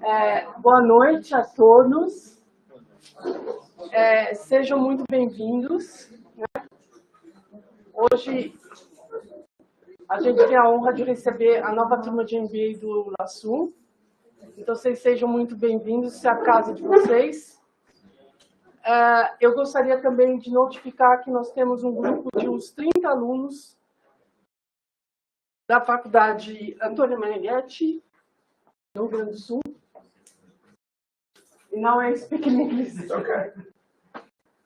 Boa noite a todos. Sejam muito bem-vindos. Hoje a gente tem a honra de receber a nova turma de MBA do LASU. Então, vocês sejam muito bem-vindos, se é a casa de vocês. Eu gostaria também de notificar que nós temos um grupo de uns 30 alunos da Faculdade Antônio Meneghetti, no Rio Grande do Sul. Now I speak in English. Okay.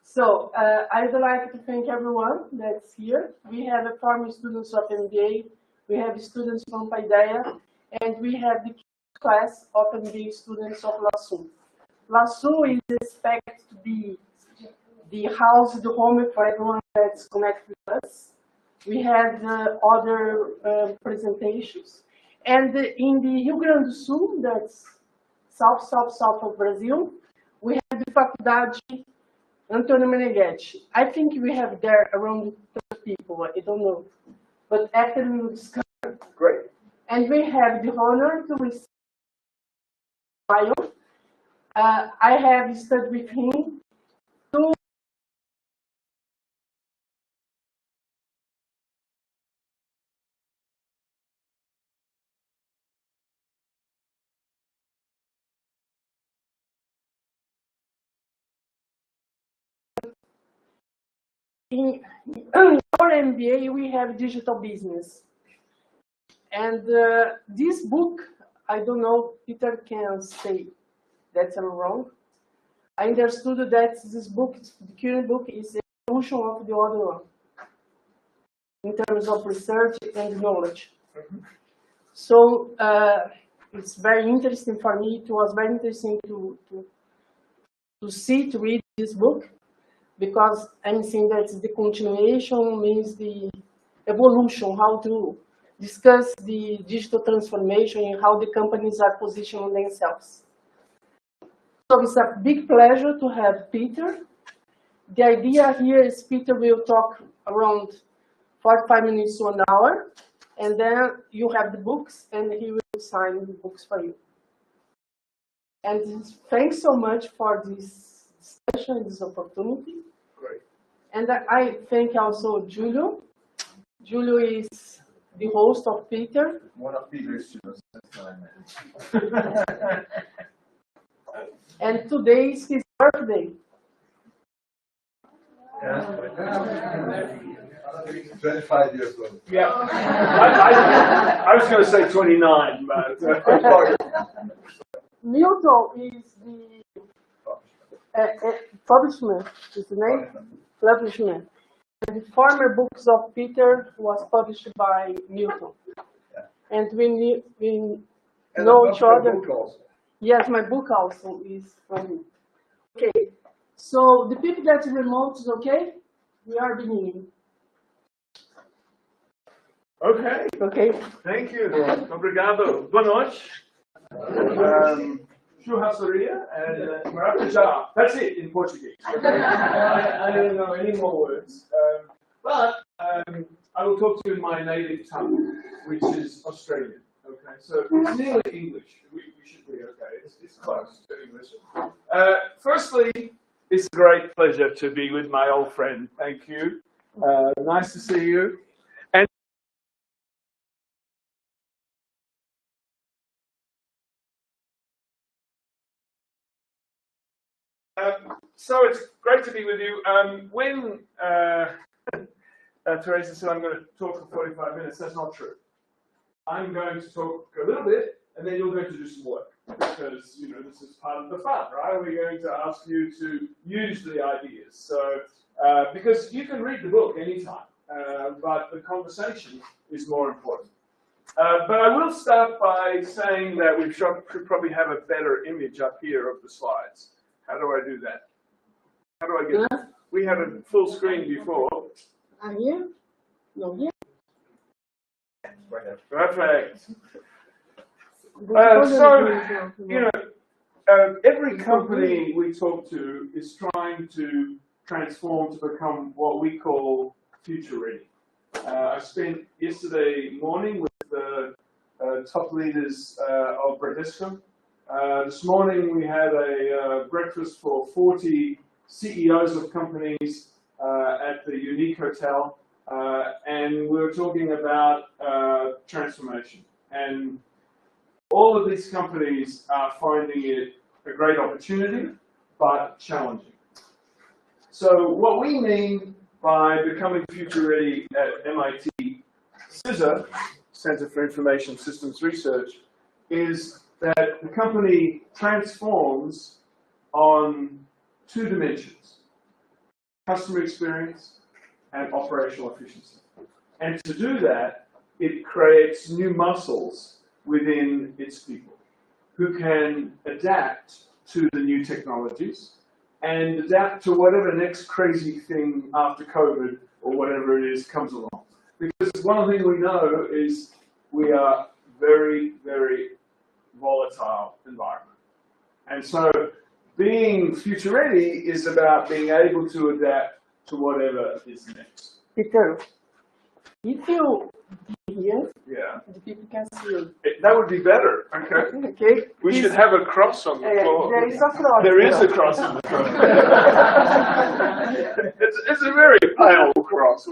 So, I'd like to thank everyone that's here. We have former students of MBA, we have students from Paideia, and we have the class of MBA students of LASU. LASU is expected to be the house, the home for everyone that's connected with us. We have other presentations. And in the Rio Grande do Sul, that's south of Brazil, we have the Faculdade Antônio Meneghetti. I think we have there around 30 people, I don't know. But after we will discuss. Great. And we have the honor to receive Weill. I have studied with him in our MBA, we have digital business. And this book, I don't know, Peter can say that I'm wrong. I understood that this book, the current book, is a evolution of the other one in terms of research and knowledge. So it's very interesting for me. It was very interesting to read this book, because I'm seeing that the continuation means the evolution, how to discuss the digital transformation and how the companies are positioning themselves. So it's a big pleasure to have Peter. The idea here is Peter will talk around 45 minutes to an hour, and then you have the books, and he will sign the books for you. And thanks so much for this discussion, this opportunity. Great. And I thank also Julio. Julio is the host of Peter. One of Peter's students. That's what I meant. And today is his birthday. Yeah. 25 years old. Yeah. I was going to say 29, but Milton is the publishment, is the name? Publishment. And the former books of Peter was published by Milton. Yeah. And we know each other. Book also. Yes, my book also is from him. Okay, so the people that remote is okay? We are beginning. Okay. Okay. Thank you. Obrigado. Boa noite. Churrascaria and maracujá. That's it in Portuguese. Okay? I don't know any more words. But I will talk to you in my native tongue, which is Australian. Okay, so it's nearly English. We should be okay. It's close to English. Firstly, it's a great pleasure to be with my old friend. Thank you. Nice to see you. And so it's great to be with you. When Teresa said I'm going to talk for 45 minutes, that's not true. I'm going to talk a little bit, and then you're going to do some work, because this is part of the fun, right? We're going to ask you to use the ideas. So, because you can read the book anytime, but the conversation is more important. But I will start by saying that we should probably have a better image up here of the slides. How do I do that? How do I get that? We had a full screen before. Here? No, here. Perfect. Every company we talk to is trying to transform to become what we call future ready. I spent yesterday morning with the top leaders of Bradesco, This morning we had a breakfast for 40 CEOs of companies at the Unique Hotel, and we were talking about transformation. And all of these companies are finding it a great opportunity, but challenging. So what we mean by becoming future ready at MIT CISA, Center for Information Systems Research, is that the company transforms on two dimensions: customer experience and operational efficiency. And to do that, it creates new muscles within its people who can adapt to the new technologies and adapt to whatever next crazy thing after COVID or whatever it is comes along. Because one thing we know is we are very, very volatile environment. And so being future ready is about being able to adapt to whatever is next. Peter, if you here, Yeah. the people can see you. That would be better. Okay. Okay. We should have a cross on the floor. There is a cross. There is a cross on the floor. It's a very pale cross.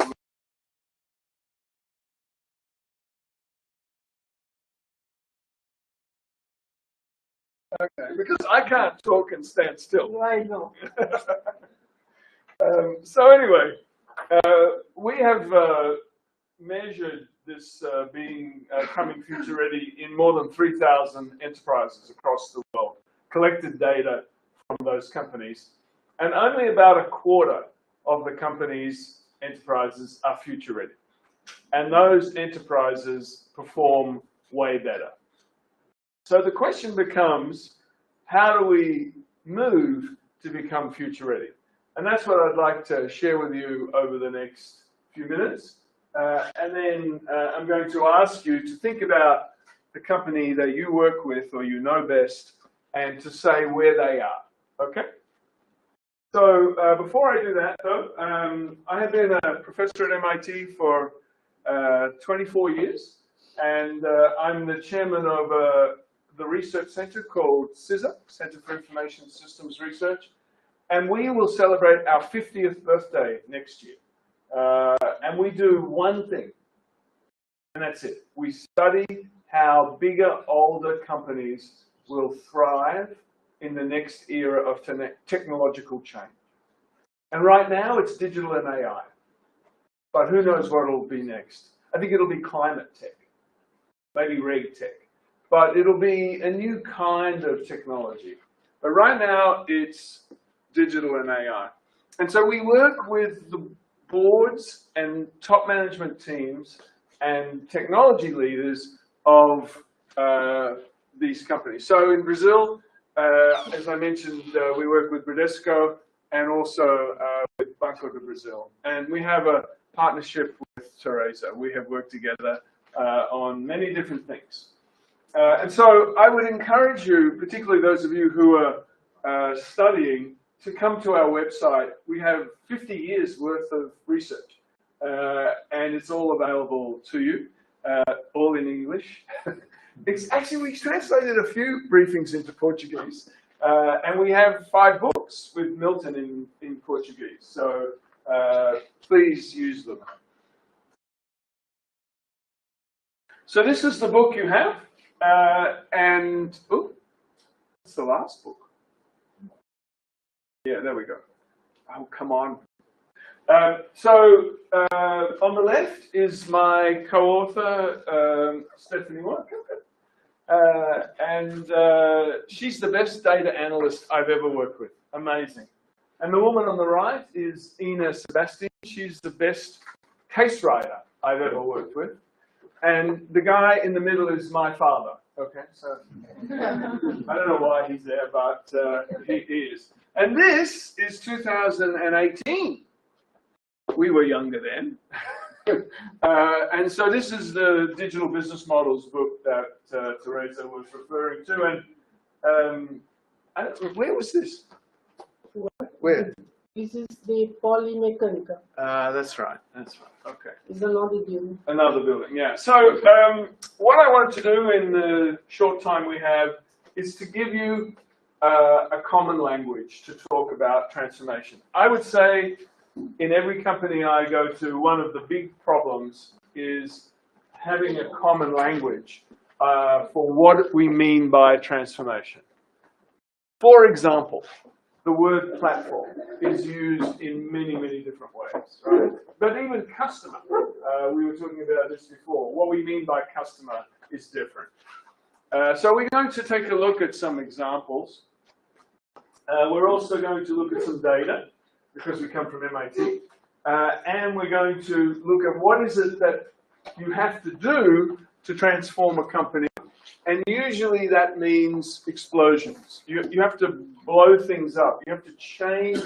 Okay, because I can't talk and stand still. I know. So anyway, we have measured this coming future ready in more than 3,000 enterprises across the world, collected data from those companies, and only about a quarter of the companies' enterprises are future ready. And those enterprises perform way better. So the question becomes, how do we move to become future ready? And that's what I'd like to share with you over the next few minutes. And then I'm going to ask you to think about the company that you work with or you know best and to say where they are, okay? So before I do that, though, I have been a professor at MIT for 24 years, and I'm the chairman of the research center called CISA, Center for Information Systems Research, and we will celebrate our 50th birthday next year. And we do one thing, and that's it. We study how bigger, older companies will thrive in the next era of technological change. And right now, it's digital and AI. But who knows what it'll be next? I think it'll be climate tech, maybe reg tech. But it'll be a new kind of technology. But right now, it's digital and AI. And so we work with the boards and top management teams and technology leaders of these companies. So in Brazil, as I mentioned, we work with Bradesco and also with Banco do Brasil. And we have a partnership with Teresa. We have worked together on many different things. And so I would encourage you, particularly those of you who are studying, to come to our website. We have 50 years worth of research, and it's all available to you, all in English. Actually, we translated a few briefings into Portuguese, and we have 5 books with Milton in Portuguese. So please use them. So this is the book you have, and it's the last book. Yeah, there we go. Oh, come on. So on the left is my co-author, Stephanie Walker. And she's the best data analyst I've ever worked with. Amazing. And the woman on the right is Ina Sebastian. She's the best case writer I've ever worked with. And the guy in the middle is my father. Okay, so I don't know why he's there, but he is. And this is 2018. We were younger then. And so this is the Digital Business Models book that Teresa was referring to. And where was this? Where? This is the Polymecânica. That's right. That's right. Okay. It's another building. Another building, yeah. So what I want to do in the short time we have is to give you a common language to talk about transformation. I would say in every company I go to, one of the big problems is having a common language for what we mean by transformation. For example, the word platform is used in many, many different ways, right? But even customer, we were talking about this before. What we mean by customer is different. So we're going to take a look at some examples. We're also going to look at some data, because we come from MIT. And we're going to look at what is it that you have to do to transform a company. And usually that means explosions. You have to blow things up. You have to change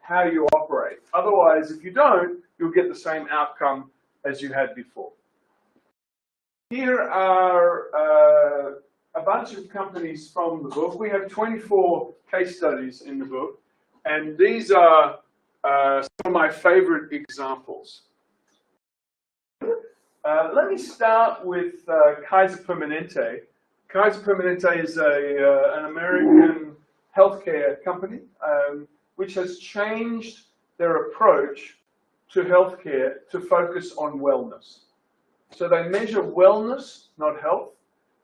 how you operate. Otherwise, if you don't, you'll get the same outcome as you had before. Here are a bunch of companies from the book. We have 24 case studies in the book. And these are some of my favorite examples. Let me start with Kaiser Permanente. Kaiser Permanente is an American healthcare company which has changed their approach to healthcare to focus on wellness. So they measure wellness, not health,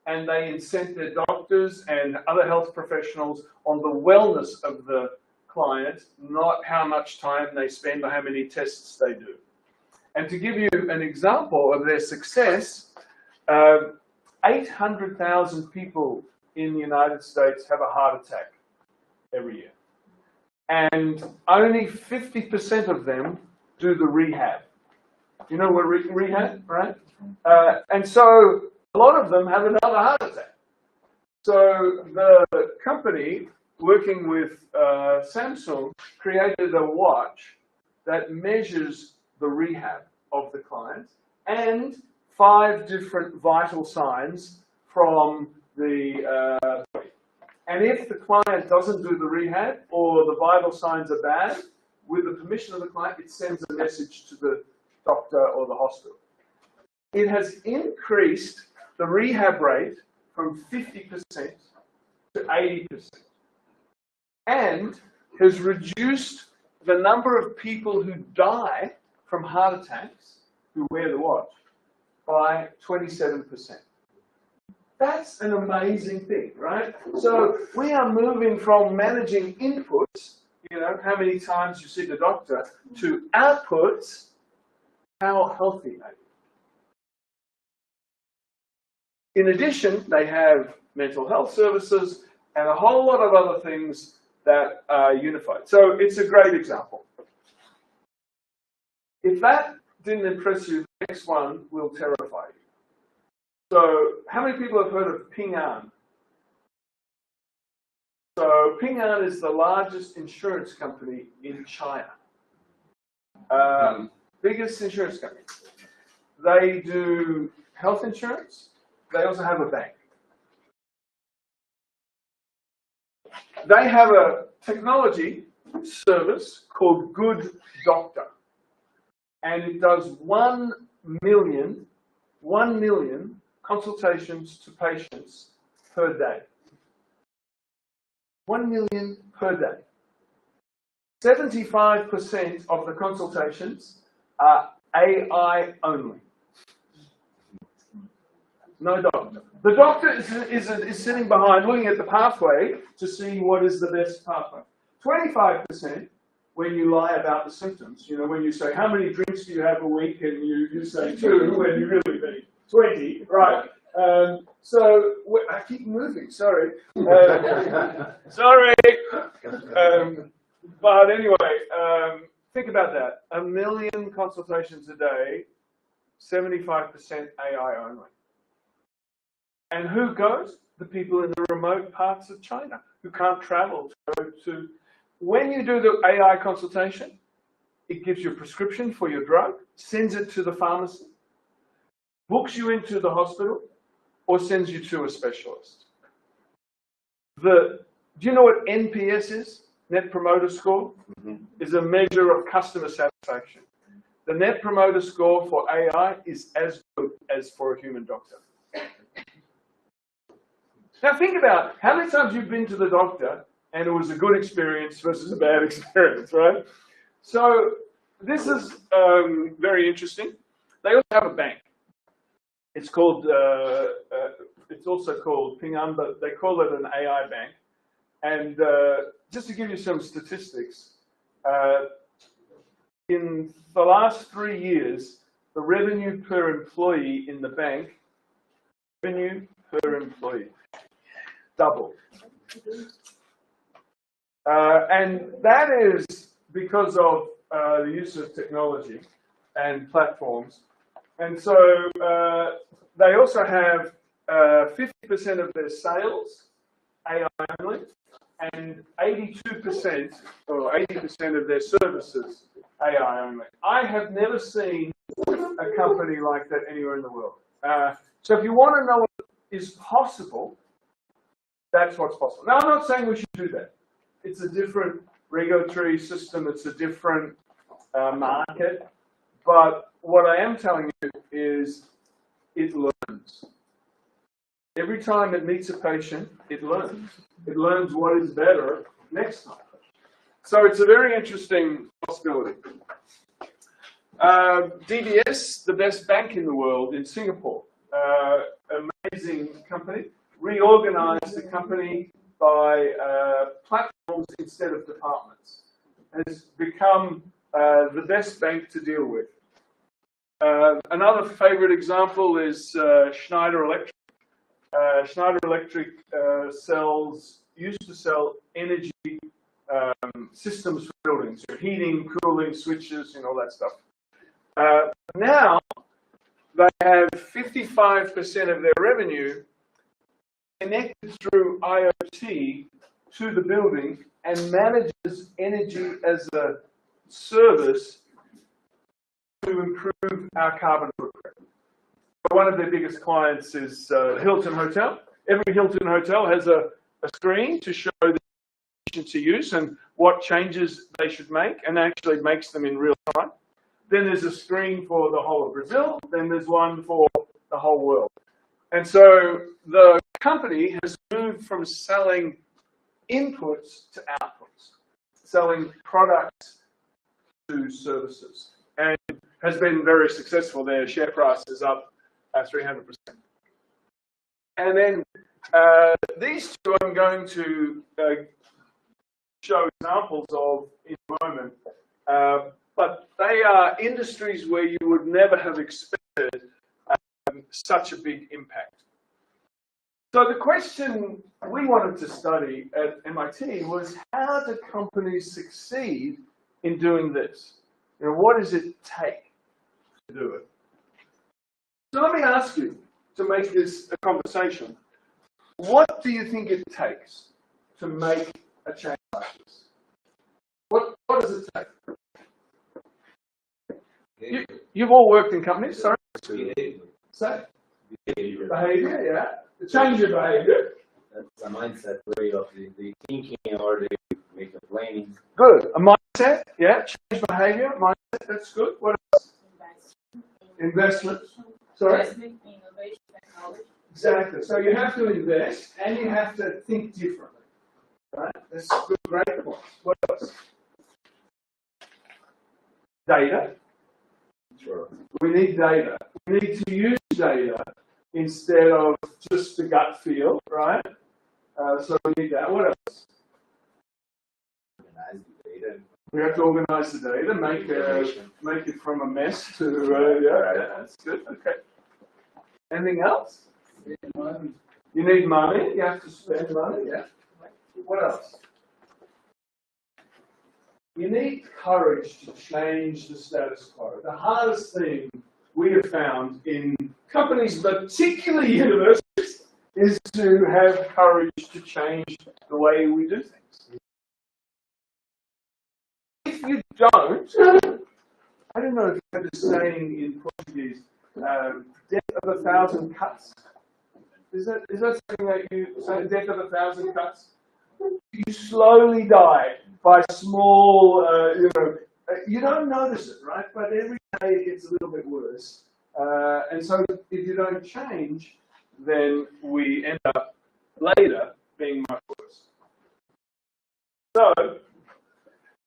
and they incent their doctors and other health professionals on the wellness of the client, not how much time they spend or how many tests they do. And to give you an example of their success, 800,000 people in the United States have a heart attack every year. And only 50% of them do the rehab. You know what rehab, right? And so a lot of them have another heart attack. So the company, working with Samsung, created a watch that measures the rehab of the client and 5 different vital signs from the body. And if the client doesn't do the rehab or the vital signs are bad, with the permission of the client, it sends a message to the doctor or the hospital. It has increased the rehab rate from 50% to 80%. And has reduced the number of people who die from heart attacks who wear the watch by 27%. That's an amazing thing, right? So we are moving from managing inputs, you know, how many times you see the doctor, to outputs, how healthy are you? In addition, they have mental health services and a whole lot of other things that are unified. So it's a great example. If that didn't impress you, the next one will terrify you. So how many people have heard of Ping An? So Ping An is the largest insurance company in China. Biggest insurance company. They do health insurance. They also have a bank. They have a technology service called Good Doctor. And it does 1 million consultations to patients per day. 1 million per day. 75% of the consultations are AI only. No doctor. The doctor is sitting behind looking at the pathway to see what is the best pathway. 25%, when you lie about the symptoms, you know, when you say, how many drinks do you have a week? And you say 2, when you really mean 20, right? So I keep moving, sorry. Sorry. But anyway, think about that. 1 million consultations a day, 75% AI only. And who goes? The people in the remote parts of China who can't travel to go to. When you do the AI consultation, it gives you a prescription for your drug, sends it to the pharmacy, books you into the hospital, or sends you to a specialist. Do you know what NPS is? Net Promoter Score? Is a measure of customer satisfaction. The Net Promoter Score for AI is as good as for a human doctor. Now think about how many times you've been to the doctor and it was a good experience versus a bad experience, right? So this is very interesting. They also have a bank. It's called, it's also called Ping An, but they call it an AI bank. And just to give you some statistics, in the last 3 years, the revenue per employee in the bank, doubled. And that is because of the use of technology and platforms. And so they also have 50% of their sales AI only, and 82% or 80% of their services AI only. I have never seen a company like that anywhere in the world. So if you want to know what is possible, that's what's possible. Now, I'm not saying we should do that. It's a different regulatory system. It's a different market. But what I am telling you is it learns. Every time it meets a patient, it learns. It learns what is better next time. So it's a very interesting possibility. DBS, the best bank in the world in Singapore, amazing company, reorganized the company by platforms instead of departments. Has become the best bank to deal with. Another favorite example is Schneider Electric. Schneider Electric used to sell energy systems for buildings, so heating, cooling, switches, and all that stuff. Now they have 55% of their revenue connected through IoT to the building and manages energy as a service to improve our carbon footprint. One of their biggest clients is the Hilton Hotel. Every Hilton Hotel has a screen to show the efficiency use and what changes they should make, and actually makes them in real time. Then there's a screen for the whole of Brazil. Then there's one for the whole world. And so the company has moved from selling inputs to outputs, selling products to services, and has been very successful. Their share price is up 300%. And then these two I'm going to show examples of in a moment. But they are industries where you would never have expected such a big impact. So the question we wanted to study at MIT was, how do companies succeed in doing this? You know, what does it take to do it? So let me ask you, to make this a conversation, what do you think it takes to make a change like this? What does it take? You've all worked in companies, sorry? Behavior. Say? Behavior. Behavior, yeah. The change of behavior. That's a mindset way of the thinking, or they make a planning. Good. A mindset, yeah. Change behavior, mindset, that's good. What else? Investment. Sorry? Investment, innovation, technology. Exactly. So you have to invest and you have to think differently. Right? That's a good, great point. What else? Data. Sure. We need data. We need to use data instead of just the gut feel, right? So we need that. What else? Organize the data. We have to organize the data, make it from a mess to, yeah, that's good, okay. Anything else? You need money, you have to spend money, yeah. What else? You need courage to change the status quo. The hardest thing we have found in companies, particularly universities, is to have courage to change the way we do things. If you don't, I don't know if you have this saying in Portuguese, death of 1,000 cuts. Is that something that you say, death of 1,000 cuts? You slowly die by small, you don't notice it, right? But every day it gets a little bit worse. And so if you don't change, then we end up later being much worse. So,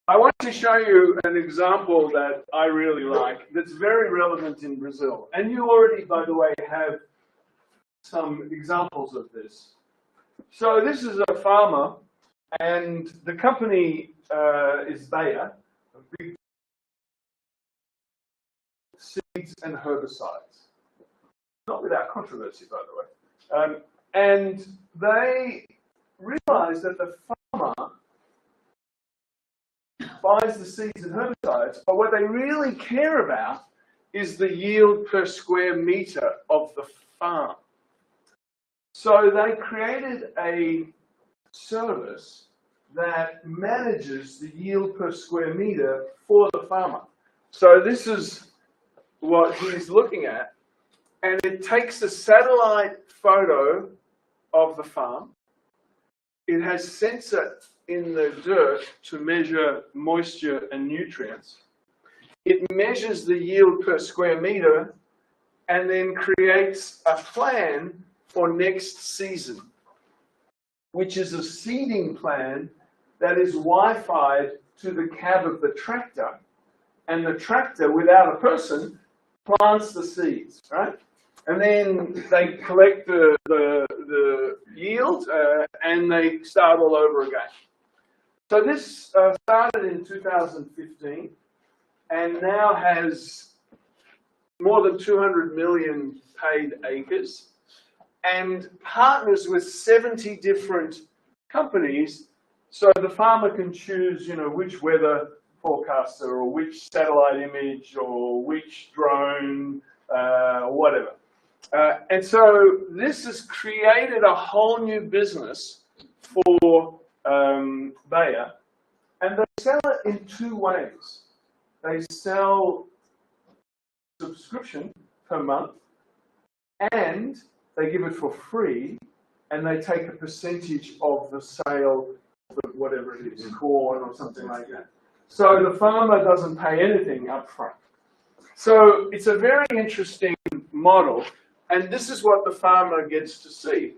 I want to show you an example that I really like that's very relevant in Brazil. And you already, by the way, have some examples of this. So this is a farmer, and the company is Bayer, a big seeds and herbicides. Not without controversy, by the way. And they realized that the farmer buys the seeds and herbicides, but what they really care about is the yield per square meter of the farm. So they created a service that manages the yield per square meter for the farmer. So this is what he's looking at, and it takes a satellite photo of the farm. It has sensor in the dirt to measure moisture and nutrients. It measures the yield per square meter and then creates a plan for next season, which is a seeding plan that is Wi-Fi'd to the cab of the tractor. And the tractor, without a person, plants the seeds, right? And then they collect the yield and they start all over again. So this started in 2015 and now has more than 200 million paid acres and partners with 70 different companies, so the farmer can choose, which weather forecaster or which satellite image or which drone, whatever. And so this has created a whole new business for Bayer, and they sell it in two ways. They sell subscription per month, and they give it for free, and they take a percentage of the sale of whatever it is, corn or something like that. So the farmer doesn't pay anything up front. So it's a very interesting model, and this is what the farmer gets to see.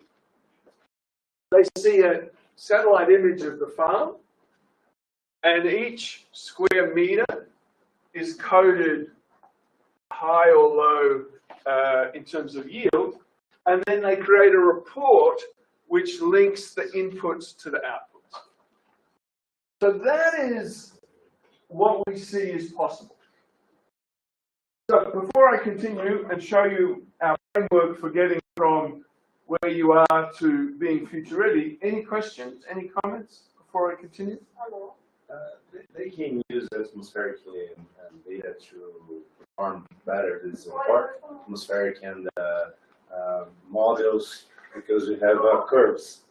They see a satellite image of the farm, and each square meter is coded high or low in terms of yield, and then they create a report which links the inputs to the outputs. So that is what we see is possible. So before I continue and show you our framework for getting from where you are to being future ready, any questions, any comments before I continue? Hello. They can use atmospherically and data to perform better this report, atmospheric and models, because we have curves.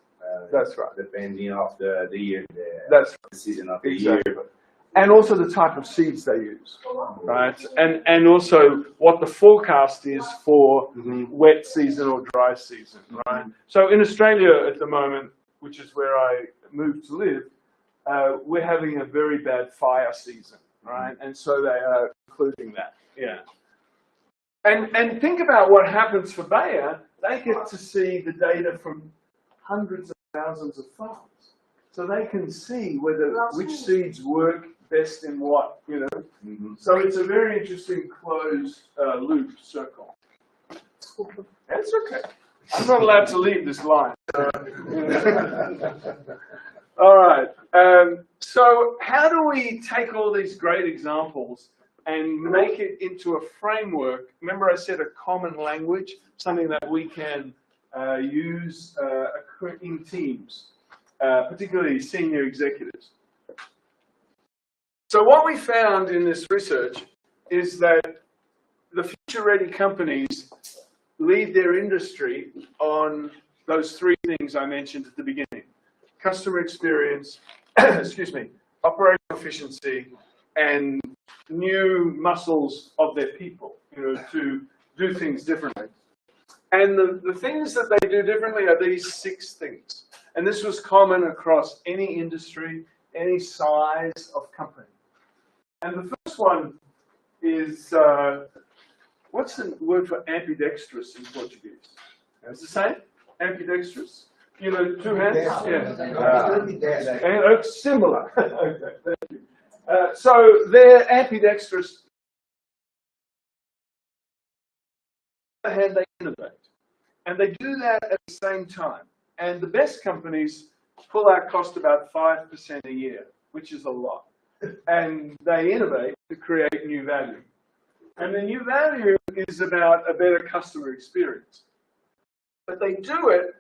That's right. Depending of the year, That's the season of the exactly. year. And also the type of seeds they use, right? And also what the forecast is for wet season or dry season, right? So in Australia at the moment, which is where I moved to live, we're having a very bad fire season, right? And so they are including that, yeah. And think about what happens for Bayer. They get to see the data from hundreds of thousands of farms. So they can see which seeds work best in what, So it's a very interesting closed loop circle. That's okay. I'm not allowed to leave this line. All right. So how do we take all these great examples and make it into a framework? Remember I said a common language, something that we can use in teams, particularly senior executives. So what we found in this research is that the future-ready companies lead their industry on those three things I mentioned at the beginning: customer experience, excuse me, operational efficiency, and new muscles of their people, to do things differently. And the things that they do differently are these 6 things. And this was common across any industry, any size of company. And the first one is, what's the word for ambidextrous in Portuguese? It's the same? Ambidextrous? You know, two hands? Yeah. Yeah. And similar. Okay, thank you. So they're ambidextrous. On the other hand, they innovate. And they do that at the same time. And the best companies pull out cost about 5% a year, which is a lot. And they innovate to create new value. And the new value is about a better customer experience. But they do it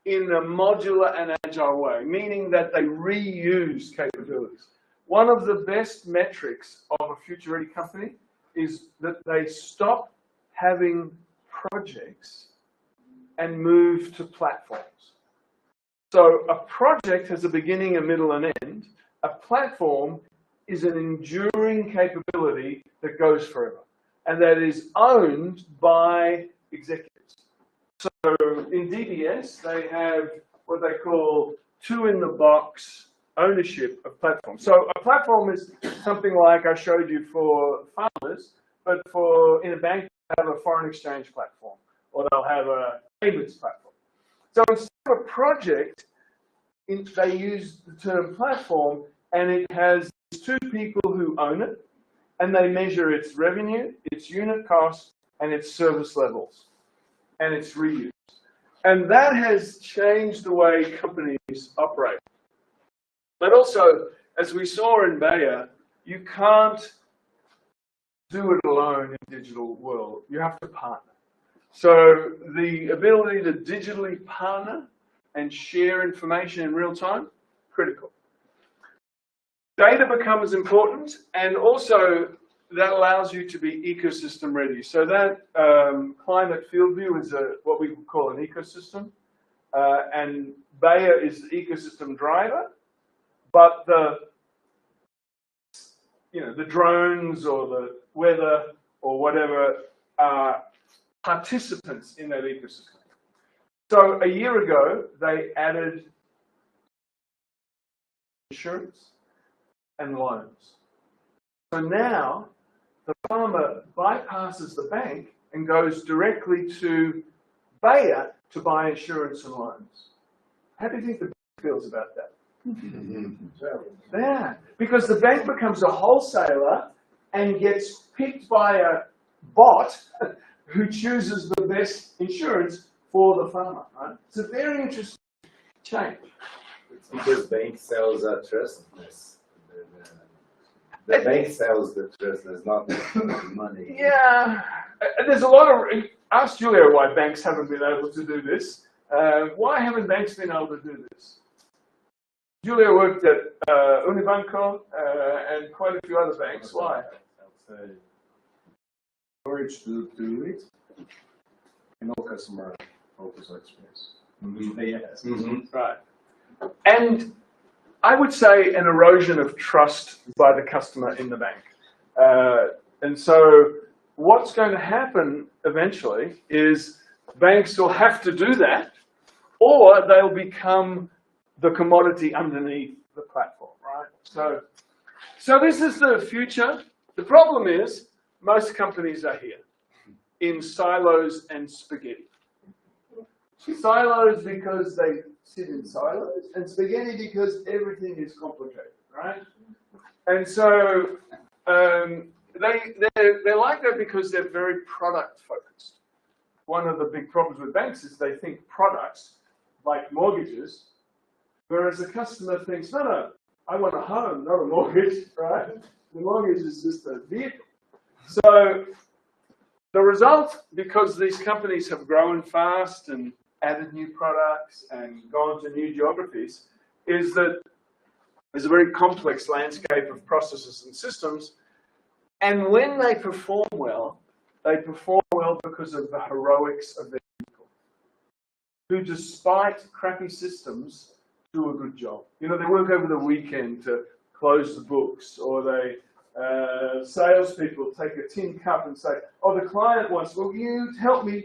in a modular and agile way, meaning that they reuse capabilities. One of the best metrics of a future-ready company is that they stop having projects and move to platforms. So a project has a beginning, a middle, and end. A platform is an enduring capability that goes forever, and that is owned by executives. So in DBS, they have what they call two-in-the-box ownership of platforms. So a platform is something like I showed you for farmers, but in a bank, they have a foreign exchange platform, or they'll have a payments platform. So instead of a project, they use the term platform, and it has two people who own it, and they measure its revenue, its unit cost, and its service levels, and its reuse. And that has changed the way companies operate. But also, as we saw in Bayer, you can't do it alone in the digital world. You have to partner. So the ability to digitally partner and share information in real time, critical. Data becomes important, and also that allows you to be ecosystem ready. So that climate field view is what we call an ecosystem, and Bayer is the ecosystem driver, but the drones or the weather or whatever are participants in that ecosystem. So a year ago, they added insurance and loans. So now the farmer bypasses the bank and goes directly to Bayer to buy insurance and loans. How do you think the bank feels about that? Yeah, because the bank becomes a wholesaler and gets picked by a bot who chooses the best insurance for the farmer. Right? It's a very interesting change. It's because bank sells trustness. The bank sells the trustness, not the money. Yeah, there's a lot of. Ask Julia why banks haven't been able to do this. Why haven't banks been able to do this? Julia worked at Unibanco and quite a few other banks. Why? I'd say storage to do it, and no customer focus or experience. Yes. Right. And I would say an erosion of trust by the customer in the bank. And so what's going to happen eventually is banks will have to do that, or they'll become the commodity underneath the platform, right? So this is the future. The problem is most companies are here in silos and spaghetti. Silos because they sit in silos, and spaghetti because everything is complicated, right? And so they're like that because they're very product focused. One of the big problems with banks is they think products, like mortgages, whereas the customer thinks, no, I want a home, not a mortgage, right? The mortgage is just a vehicle. So the result, because these companies have grown fast and added new products and gone to new geographies, is that there's a very complex landscape of processes and systems. And when they perform well because of the heroics of their people, who despite crappy systems, do a good job. You know, they work over the weekend to close the books, or they salespeople take a tin cup and say, oh, the client wants, well, you help me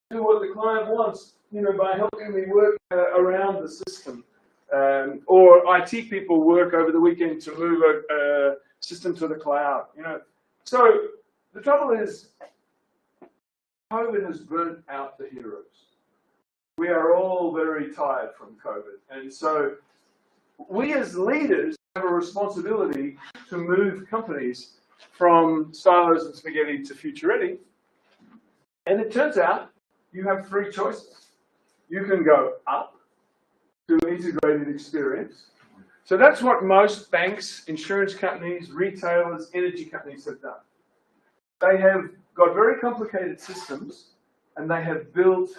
do what the client wants, by helping me work around the system. Or IT people work over the weekend to move a system to the cloud. So the trouble is, COVID has burnt out the heroes. We are all very tired from COVID. And so we as leaders have a responsibility to move companies from silos and spaghetti to future ready. And it turns out you have three choices. You can go up to integrated experience. So that's what most banks, insurance companies, retailers, energy companies have done. They have got very complicated systems and they have built,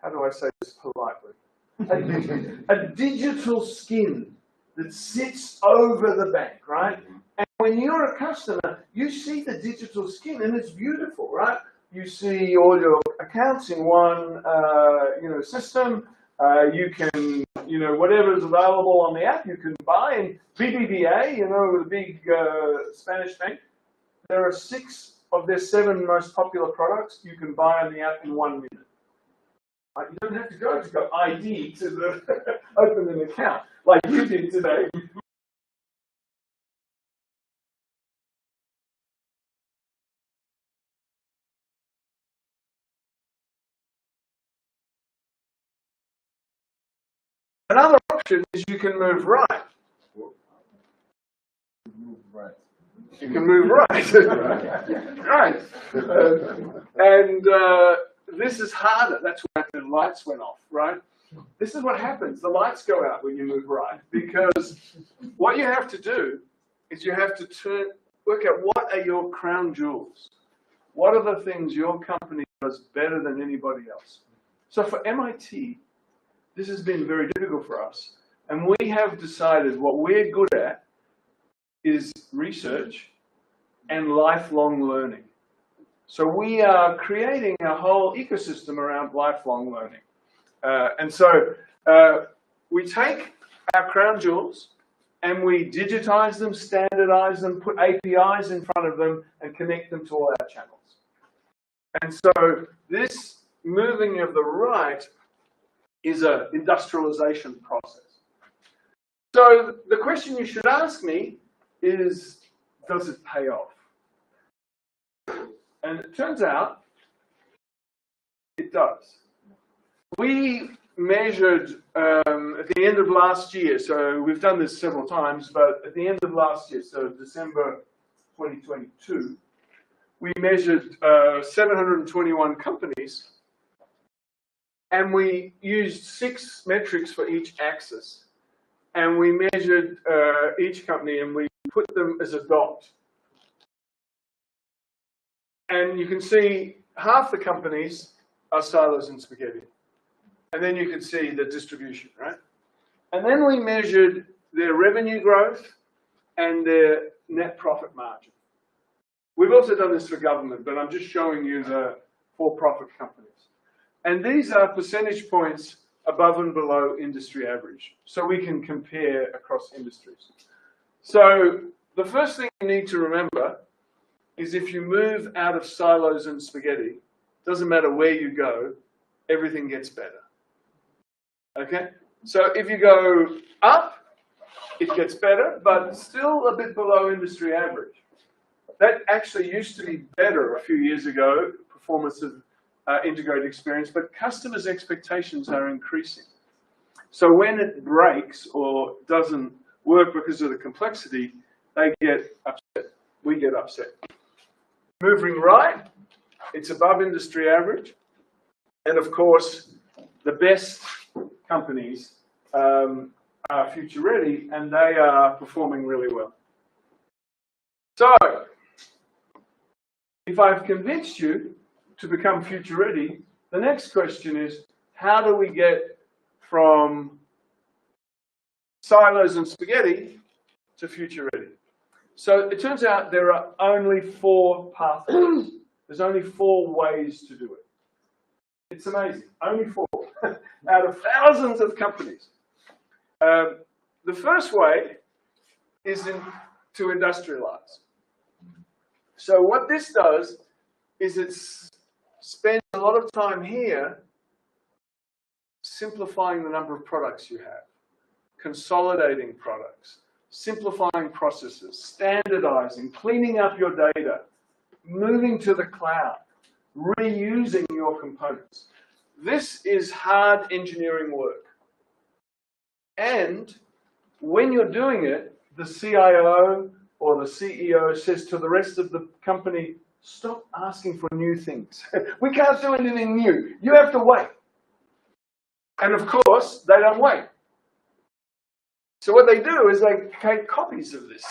how do I say this politely? A digital skin that sits over the bank, right? And when you're a customer, you see the digital skin and it's beautiful, right? You see all your accounts in one, system. You can, whatever is available on the app, you can buy. And BBVA, the big Spanish bank, there are 6 of their 7 most popular products you can buy on the app in 1 minute. You don't have to go ID to open an account like you did today. Another option is you can move right. You can move right. Right. And this is harder. That's why the lights went off, right? This is what happens. The lights go out when you move right, because what you have to do is you have to work out what are your crown jewels. What are the things your company does better than anybody else? So for MIT, this has been very difficult for us. And we have decided what we're good at is research and lifelong learning. So we are creating a whole ecosystem around lifelong learning. And so we take our crown jewels and we digitize them, standardize them, put APIs in front of them, and connect them to all our channels. And so this moving of the right is an industrialization process. So the question you should ask me is, does it pay off? And it turns out it does. We measured at the end of last year, so we've done this several times, but at the end of last year, so December 2022, we measured 721 companies, and we used 6 metrics for each axis. And we measured each company and we put them as a dot. And you can see half the companies are silos and spaghetti. And then you can see the distribution, right? And then we measured their revenue growth and their net profit margin. We've also done this for government, but I'm just showing you the for-profit companies. And these are percentage points above and below industry average. So we can compare across industries. So the first thing you need to remember is if you move out of silos and spaghetti, doesn't matter where you go, everything gets better. Okay? So if you go up, it gets better, but still a bit below industry average. That actually used to be better a few years ago, performance of integrated experience, but customers' expectations are increasing. So when it breaks or doesn't work because of the complexity, they get upset. We get upset. Moving right, it's above industry average. And of course, the best companies are future ready and they are performing really well. So, if I've convinced you to become future ready, the next question is, how do we get from silos and spaghetti to future ready? So it turns out there are only 4 pathways. There's only 4 ways to do it. It's amazing. Only 4 out of thousands of companies. The first way is to industrialize. So what this does is it spends a lot of time here simplifying the number of products you have, consolidating products, simplifying processes, standardizing, cleaning up your data, moving to the cloud, reusing your components. This is hard engineering work. And when you're doing it, the CIO or the CEO says to the rest of the company, stop asking for new things. We can't do anything new. You have to wait. And of course, they don't wait. So what they do is they create copies of this,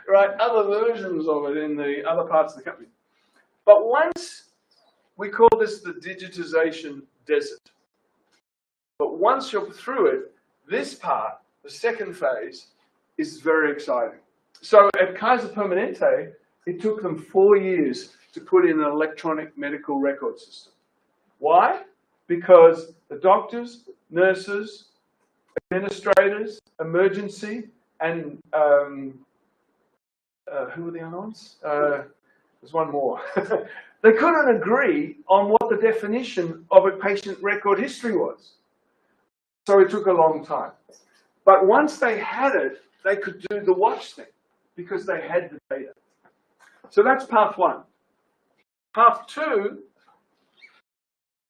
right? Other versions of it in the other parts of the company. But once, we call this the digitization desert. But once you're through it, this part, the second phase, is very exciting. So at Kaiser Permanente, it took them 4 years to put in an electronic medical record system. Why? Because the doctors, nurses, administrators, emergency, and who were the other ones? There's one more. They couldn't agree on what the definition of a patient record history was. So it took a long time. But once they had it, they could do the watch thing because they had the data. So that's path one. Path two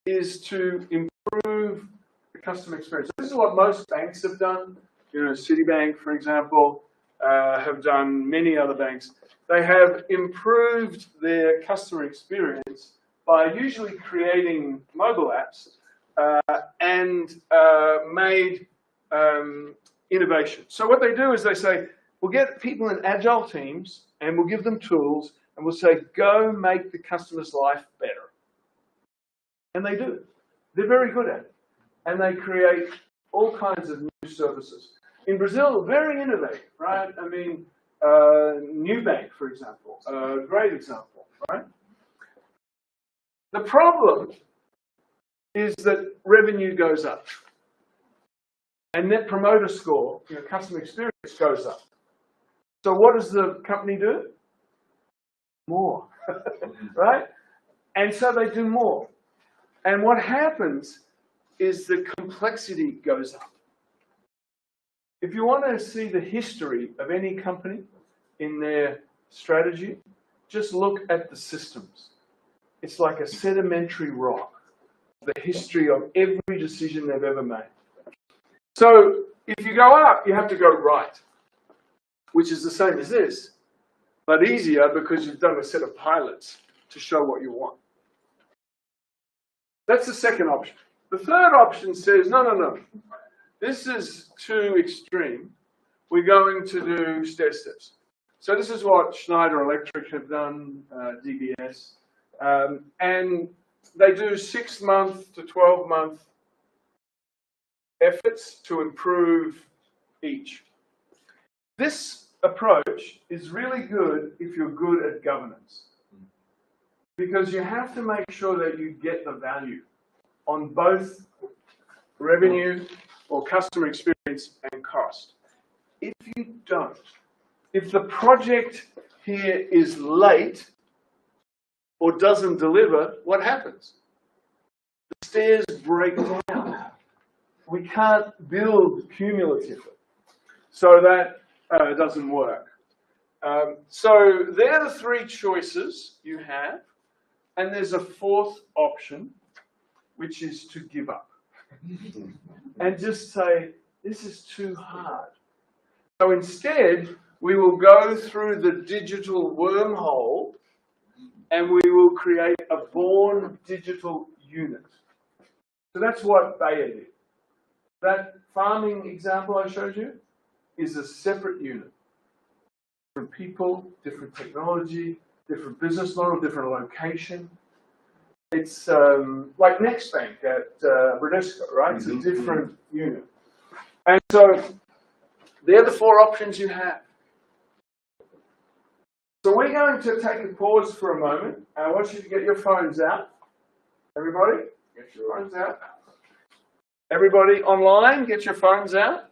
is to improve the customer experience. This is what most banks have done. You know, Citibank, for example, have done, many other banks. They have improved their customer experience by usually creating mobile apps and made innovation. So what they do is they say, we'll get people in agile teams and we'll give them tools and we'll say, go make the customer's life better. And they do. They're very good at it. And they create all kinds of new services. In Brazil, very innovative, right? I mean, Nubank, for example, a great example, right? The problem is that revenue goes up. And Net Promoter Score, you know, customer experience goes up. So what does the company do? More, right? And so they do more. And what happens is the complexity goes up. If you want to see the history of any company in their strategy, just look at the systems. It's like a sedimentary rock, the history of every decision they've ever made. So if you go up, you have to go right, which is the same as this, but easier because you've done a set of pilots to show what you want. That's the second option. The third option says, no. This is too extreme. We're going to do stair steps. So this is what Schneider Electric have done, DBS. And they do 6-month to 12-month efforts to improve each. This approach is really good if you're good at governance. Because you have to make sure that you get the value on both revenue or customer experience and cost. If you don't, if the project here is late or doesn't deliver, what happens? The stairs break down. We can't build cumulatively. So that doesn't work. So they're the three choices you have. And there's a fourth option, which is to give up. And just say, this is too hard. So instead, we will go through the digital wormhole and we will create a born digital unit. So that's what Bayer did. That farming example I showed you is a separate unit. Different people, different technology, different business model, different location. It's like Nextbank at Bradesco, right? It's a different unit. And so they're the four options you have. So we're going to take a pause for a moment. I want you to get your phones out. Everybody, get your phones out. Everybody online, get your phones out.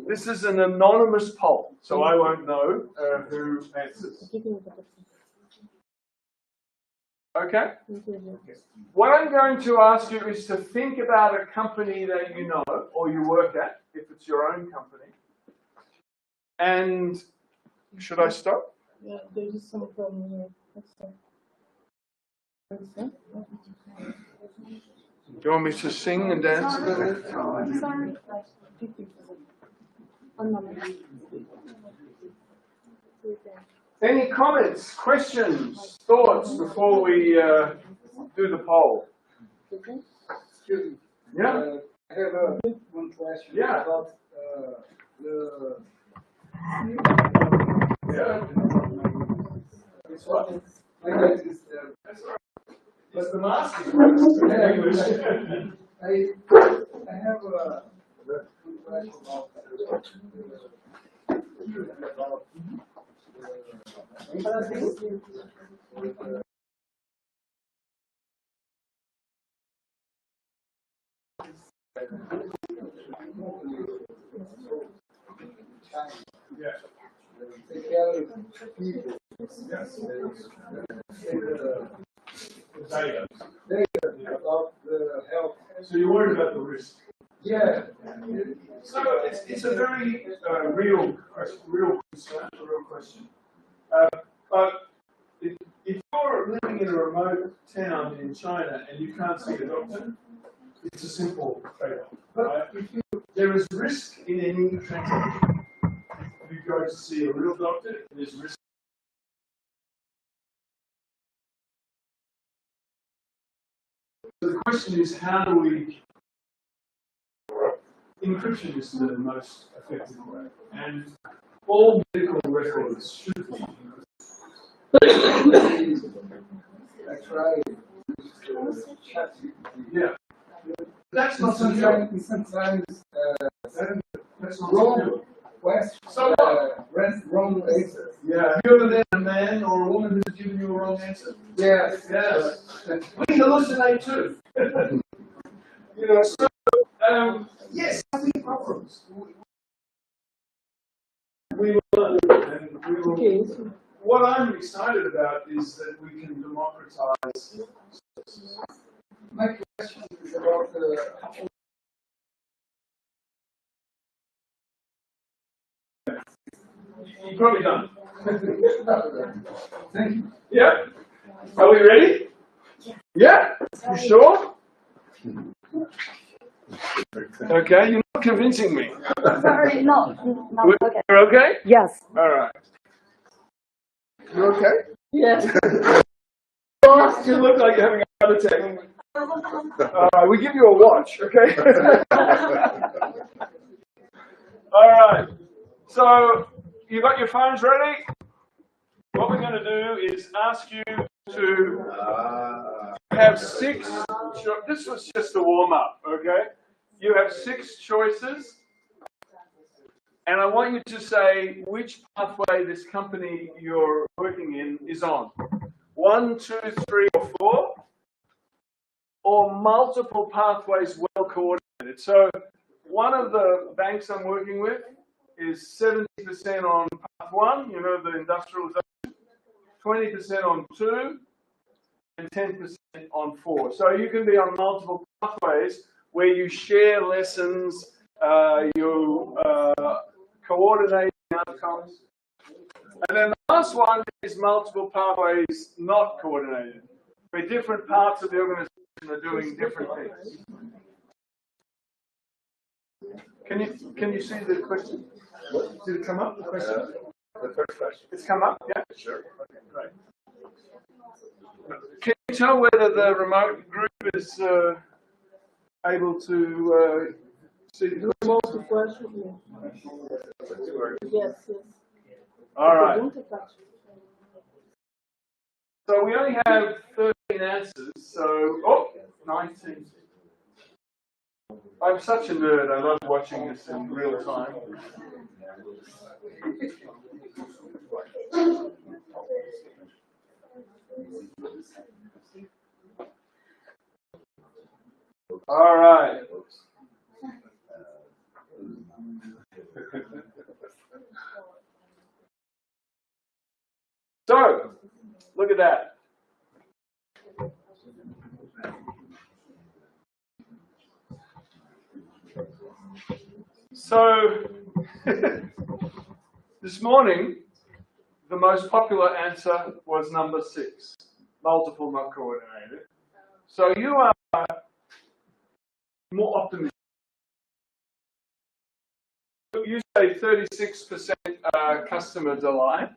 This is an anonymous poll, so I won't know who answers. Okay? What I'm going to ask you is to think about a company that you know or you work at, if it's your own company. And should I stop? Yeah, there's some problem here. you want me to sing and dance a little bit? Sorry. Any comments, questions, thoughts before we do the poll? Excuse me. Yeah. I have one question about the. Yeah. It's what? But the mask is English. I have a question about take care of people. Data about the health. So you're worried about the risk? Yeah. So it's a very real concern, a real question. But if you're living in a remote town in China and you can't see a doctor, it's a simple trade-off. Right? There is risk in any transaction. If you go to see a real doctor, there's risk. So the question is, how do we... Encryption is the most effective way, and all medical records should be encrypted. I tried. Yeah. That's not Sometimes that's not wrong question. So Wrong answer. yeah. Have you ever met a man or a woman who's given you a wrong answer? Yes. Yes. We hallucinate too. You know, so yes, having problems. We will learn, and we will. What I'm excited about is that we can democratize services. My question is about You're probably done. Thank you. Yeah. Are we ready? Yeah. You sure? Okay. You're not convincing me. Sorry, no, okay. You're okay? Yes. All right. You okay? Yes. You look like you're having a heart attack. We give you a watch, okay? All right. So you got your phones ready? What we're going to do is ask you to have 6. This was just a warm up, okay? You have 6 choices. And I want you to say which pathway this company you're working in is on. 1, 2, 3, or 4, or multiple pathways well coordinated. So one of the banks I'm working with is 70% on path 1, you know, the industrialization, 20% on 2, and 10% on 4. So you can be on multiple pathways where you share lessons, you coordinate outcomes. And then the last one is multiple pathways not coordinated, where different parts of the organization are doing different things. Can you see the question? Did it come up, the question? The first question. It's come up, yeah? Sure. Okay, great. Can you tell whether the remote group is able to see the question? Multiple questions. Yes, yes. All right. So we only have 13 answers, so, 19. I'm such a nerd, I love watching this in real time. All right. So, look at that. So, this morning, the most popular answer was number 6, multiple not coordinated. So you are more optimistic. You say 36% customer delight,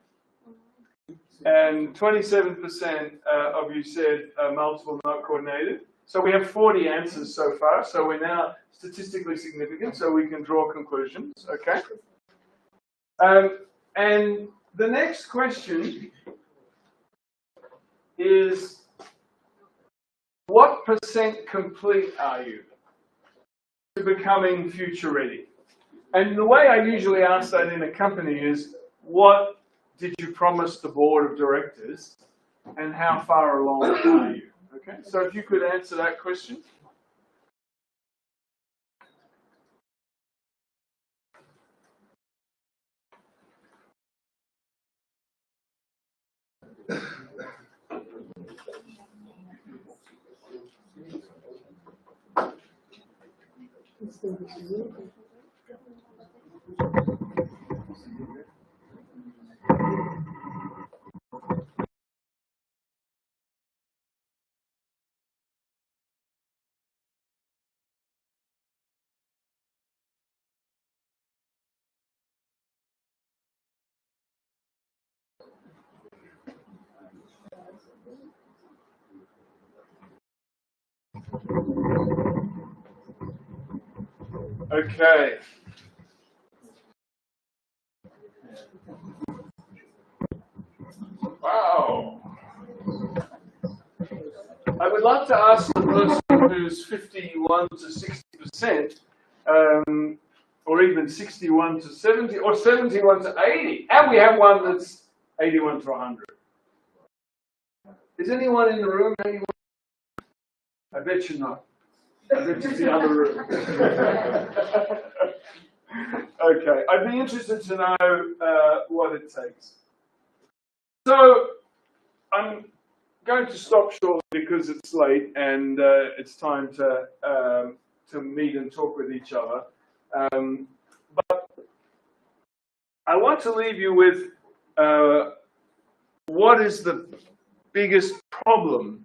and 27% of you said multiple note coordinated. So we have 40 answers so far, so we're now statistically significant, so we can draw conclusions, okay? And the next question is, what % complete are you to becoming future ready? And the way I usually ask that in a company is, what did you promise the board of directors, and how far along are you? Okay, so if you could answer that question. Okay. Wow. I would like to ask the person who's 51 to 60%, or even 61 to 70, or 71 to 80, and we have one that's 81 to 100. Is anyone in the room 81? I bet you're not. I bet it's the other room. Okay, I'd be interested to know what it takes. So, I'm going to stop shortly because it's late and it's time to meet and talk with each other. But I want to leave you with what is the biggest problem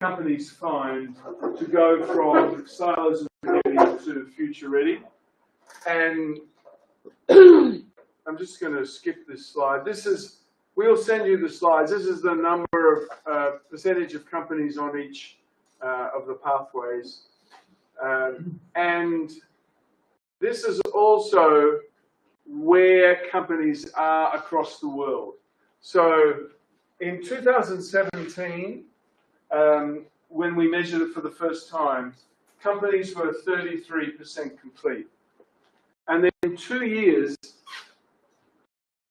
companies find to go from silos and spaghetti to future ready. And I'm just going to skip this slide. We'll send you the slides. This is the number of percentage of companies on each of the pathways. And this is also where companies are across the world. So in 2017, when we measured it for the first time, companies were 33% complete. And then in 2 years,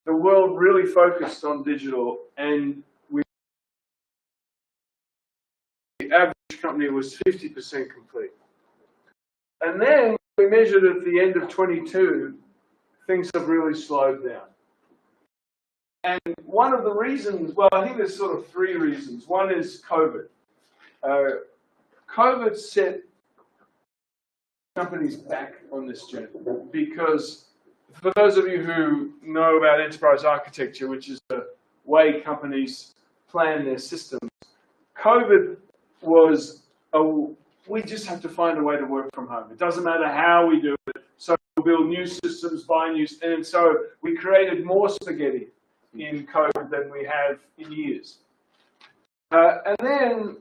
the world really focused on digital, and the average company was 50% complete. And then we measured at the end of 22, things have really slowed down. And one of the reasons, well, I think there's sort of 3 reasons. One is COVID. COVID set companies back on this journey because for those of you who know about enterprise architecture, which is the way companies plan their systems, COVID was, we just have to find a way to work from home. It doesn't matter how we do it. So we'll build new systems, buy new, and so we created more spaghetti in COVID than we have in years. And then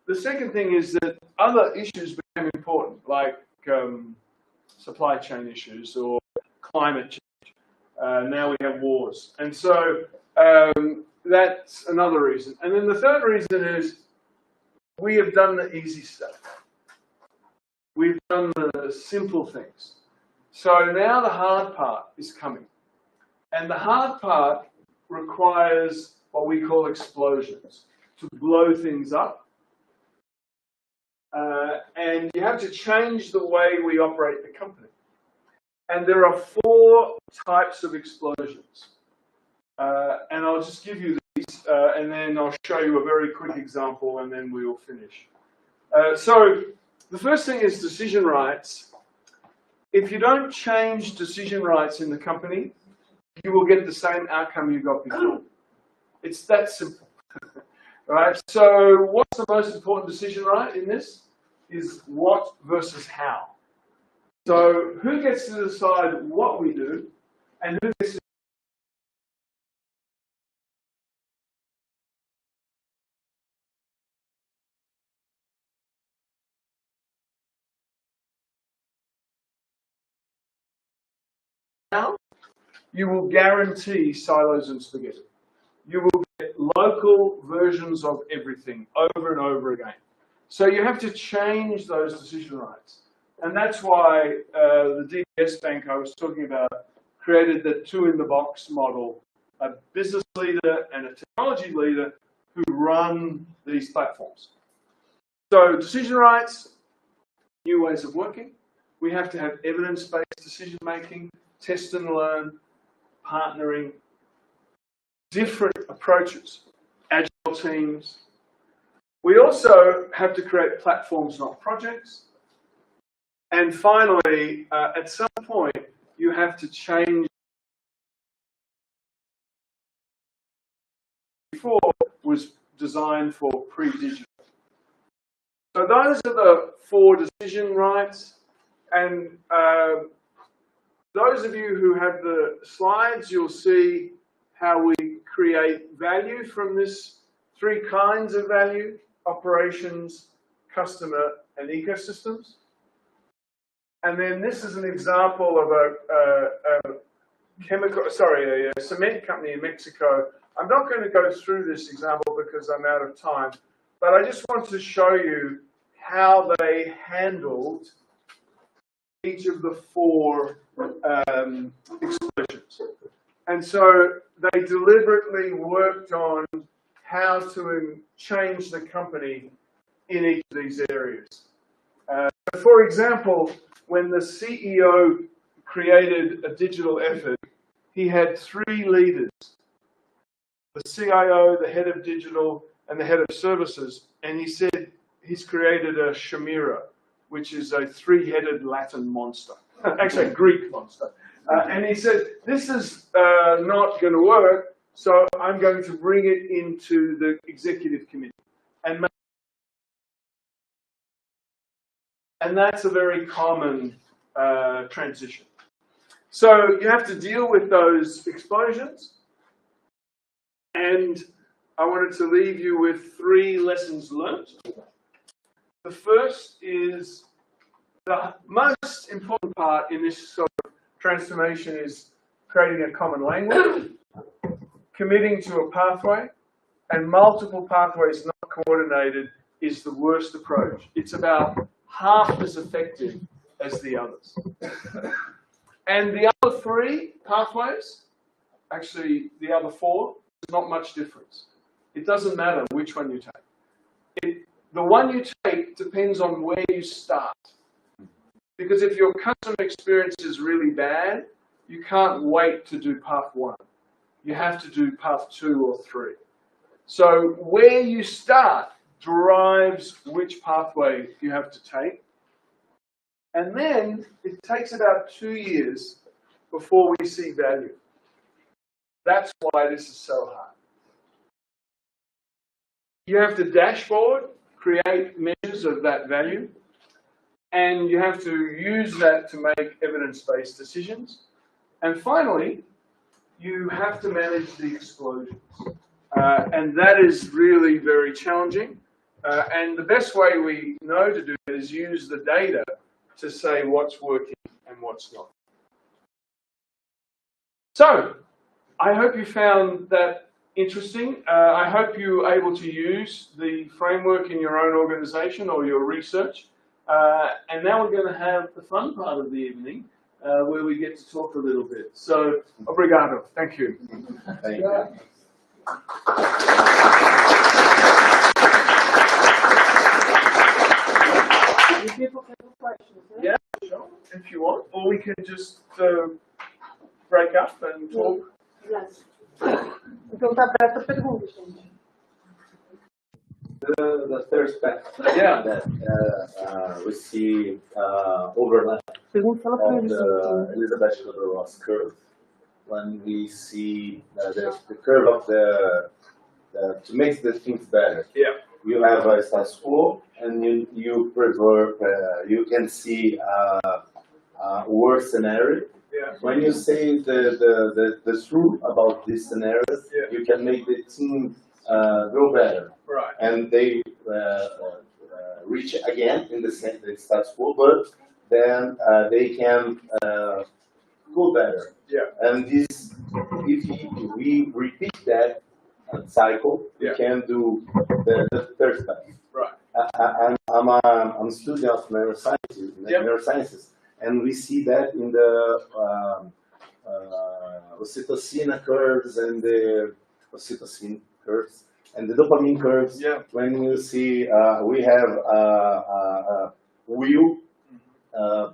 the second thing is that other issues became important, like supply chain issues or climate change. Now we have wars. And so that's another reason. And then the third reason is we have done the easy stuff. We've done the simple things. So now the hard part is coming. And the hard part requires what we call explosions, to blow things up. And you have to change the way we operate the company. And there are 4 types of explosions. And I'll just give you these, and then I'll show you a very quick example, and then we will finish. So the first thing is decision rights. If you don't change decision rights in the company, you will get the same outcome you got before. It's that simple. Right? So what's the most important decision right in this? is what versus how. So who gets to decide what we do, and who gets to how? You will guarantee silos and spaghetti. You will get local versions of everything over and over again. So you have to change those decision rights. And that's why the DBS Bank I was talking about created the two-in-the-box model, a business leader and a technology leader who run these platforms. So decision rights, new ways of working. We have to have evidence-based decision-making, test and learn, partnering, different approaches, agile teams. We also have to create platforms, not projects. And finally, at some point, you have to change. Before was designed for pre-digital. So those are the 4 decision rights. And those of you who have the slides, you'll see how we create value from this 3 kinds of value: operations, customer, and ecosystems. And then this is an example of a cement company in Mexico. I'm not going to go through this example because I'm out of time, but I just want to show you how they handled each of the 4 explosions. And so they deliberately worked on how to change the company in each of these areas. For example, when the CEO created a digital effort, he had 3 leaders: the CIO, the head of digital, and the head of services. And he said he's created a chimera, which is a 3-headed Latin monster, actually a Greek monster. And he said, this is not going to work, so I'm going to bring it into the executive committee. And that's a very common transition. So you have to deal with those explosions. And I wanted to leave you with 3 lessons learned. The first is the most important part in this sort of transformation is creating a common language, committing to a pathway, and multiple pathways not coordinated is the worst approach. It's about half as effective as the others. And the other 3 pathways, actually the other 4, there's not much difference. It doesn't matter which one you take. The one you take depends on where you start. Because if your customer experience is really bad, you can't wait to do path 1. You have to do path 2 or 3. So where you start drives which pathway you have to take. And then it takes about 2 years before we see value. That's why this is so hard. You have to dashboard, create measures of that value, and you have to use that to make evidence-based decisions. And finally, you have to manage the explosions. And that is really very challenging. And the best way we know to do it is use the data to say what's working and what's not. So, I hope you found that interesting. I hope you were able to use the framework in your own organization or your research. And now we're going to have the fun part of the evening, where we get to talk a little bit. So, obrigado. Thank you. Thank you. People can have questions. Yeah, sure, if you want. Or we can just break up and talk. Yes. Então está aberta a pergunta, gente. The third aspect Yeah. that we see overlap Pergunta para of eles. the Elizabeth Kubler-Ross curve. When we see the curve of to make the things better. Yeah. You have a status quo and you prefer you can see worse scenario. Yeah. When you say the truth about these scenarios, you can make the team go better. Right. And they reach again in the status quo, but then they can go better. Yeah. And this, if we repeat that cycle, we can do the third step. Right. I'm a student of neurosciences, and we see that in the oxytocin curves and the oxytocin curves and the dopamine curves. Yeah. When you see we have Weill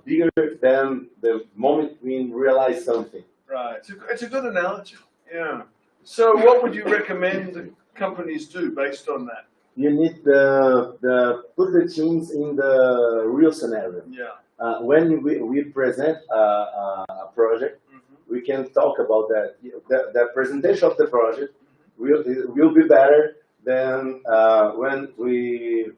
bigger than the moment we realize something. Right. It's a good analogy. Yeah. So what would you recommend companies do based on that? You need put the teams in the real scenario. Yeah. When we present a project, we can talk about that. The presentation of the project will be better than when we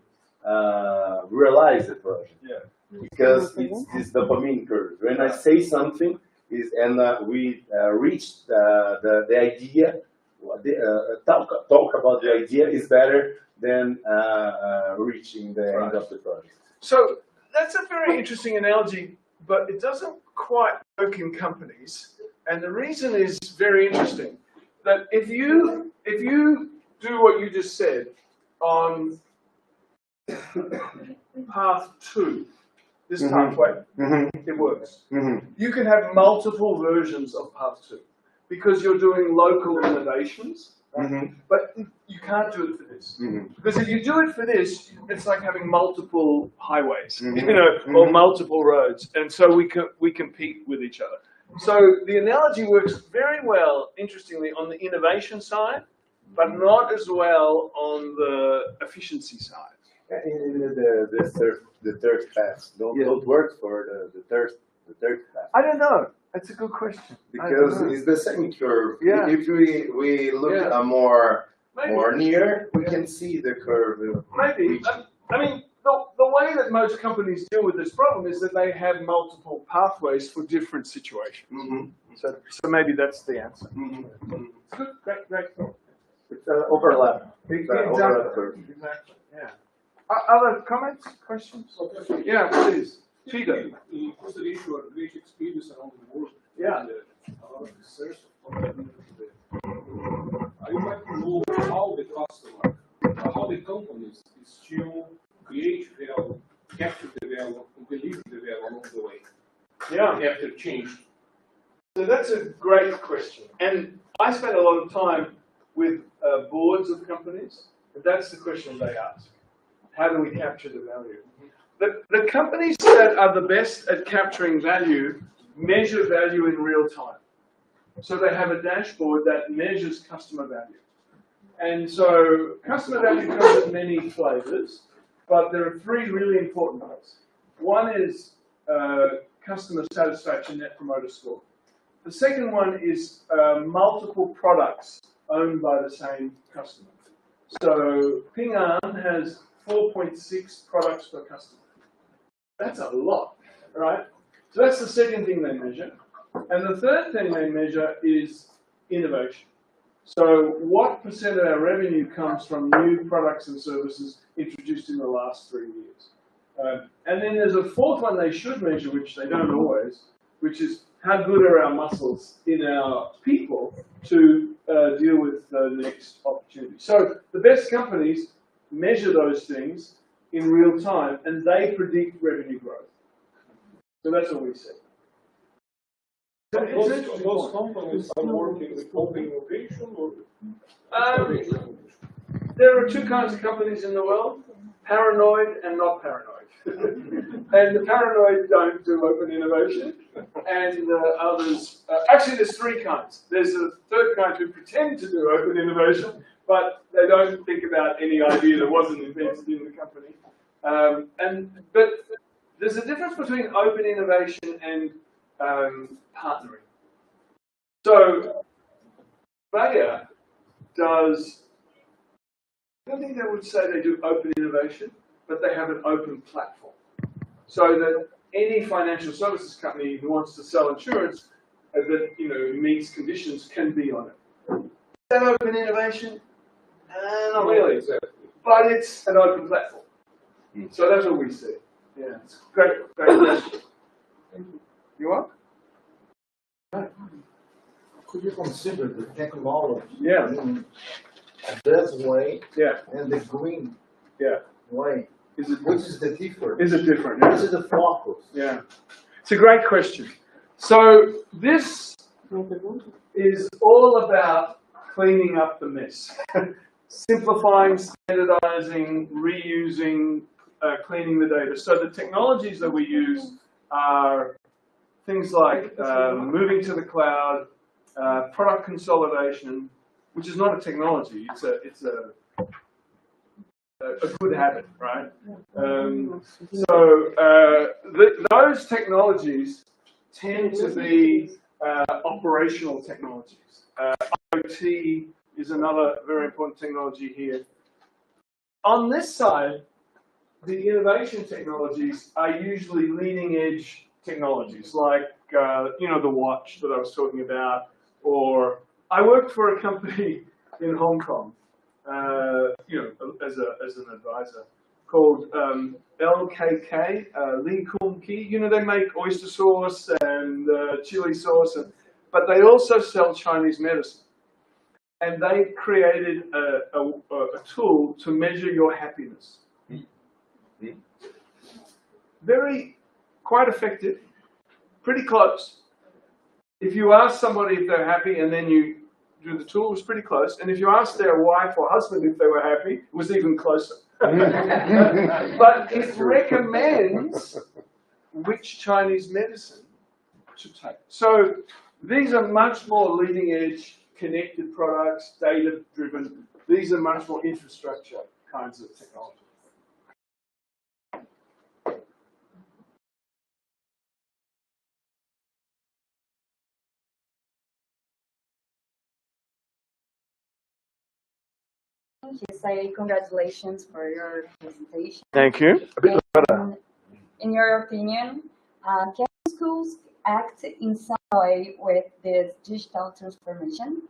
realize the project. Yeah. Because it's this dopamine curve. When I say something, and we reach the idea, talk about the idea is better than reaching the end of the project. So that's a very interesting analogy, but it doesn't quite work in companies. And the reason is very interesting. That if you do what you just said on path 2, this pathway, it works. You can have multiple versions of path 2 because you're doing local innovations, right? But you can't do it for this. Because if you do it for this, it's like having multiple highways, or multiple roads, and so we compete with each other. So the analogy works very well, interestingly, on the innovation side, but not as well on the efficiency side. In the third path don't work for the third path. I don't know. That's a good question. Because it's the same curve. Yeah. If we look more near, we can see the curve. Maybe. I mean, the way that most companies deal with this problem is that they have multiple pathways for different situations. So maybe that's the answer. Good. Great thought. It's overlap. Exactly. Yeah. Other comments, questions? Okay. Yeah, please. Peter. In consideration your great experience around the world, Yeah. and a lot of research on I would like to know how the customer, how the companies still create value, capture the value, and deliver the value along the way. Yeah. After change. So that's a great question. And I spend a lot of time with boards of companies, and that's the question they ask. How do we capture the value? The companies that are the best at capturing value measure value in real time. So they have a dashboard that measures customer value. And so customer value comes in many flavors, but there are 3 really important ones. One is customer satisfaction net promoter score. The second one is multiple products owned by the same customer. So Ping An has 4.6 products per customer. That's a lot, right? So that's the second thing they measure. And the third thing they measure is innovation. So what % of our revenue comes from new products and services introduced in the last 3 years? And then there's a fourth one they should measure, which they don't always, which is how good are our muscles in our people to deal with the next opportunity. So the best companies measure those things in real time, and they predict revenue growth. So that's what we see. Those companies are working with open innovation or there are 2 kinds of companies in the world, paranoid and not paranoid. And the paranoid don't do open innovation, and the others, actually there's 3 kinds. There's a third kind who pretend to do open innovation, but they don't think about any idea that wasn't invented in the company. But there's a difference between open innovation and partnering. So Bayer does, I don't think they would say they do open innovation, but they have an open platform. So that any financial services company who wants to sell insurance that meets conditions can be on it. Is that open innovation? Not really, but it's an open platform. So that's what we see. Yeah, it's great question. You want? Could you consider the technology in this way Yeah. and the green Yeah. way? What is the difference? Is it different? What is the focus? Yeah. It's a great question. So this is all about cleaning up the mess. Simplifying, standardizing, reusing, cleaning the data. So the technologies that we use are things like moving to the cloud, product consolidation, which is not a technology, it's a good habit, right? Those technologies tend to be operational technologies. IoT is another very important technology here. On this side, the innovation technologies are usually leading edge technologies, like the watch that I was talking about, or I worked for a company in Hong Kong, as an advisor, called LKK, Lee Kung Kee. They make oyster sauce and chili sauce, but they also sell Chinese medicine. And they created a tool to measure your happiness. Quite effective, pretty close. If you ask somebody if they're happy and then you do the tool, it was pretty close. And if you ask their wife or husband if they were happy, it was even closer. But it recommends which Chinese medicine to take. So these are much more leading edge, connected products, data driven. These are much more infrastructure kinds of technology. You say congratulations for your presentation. Thank you. In your opinion, can schools act in some way with this digital transformation?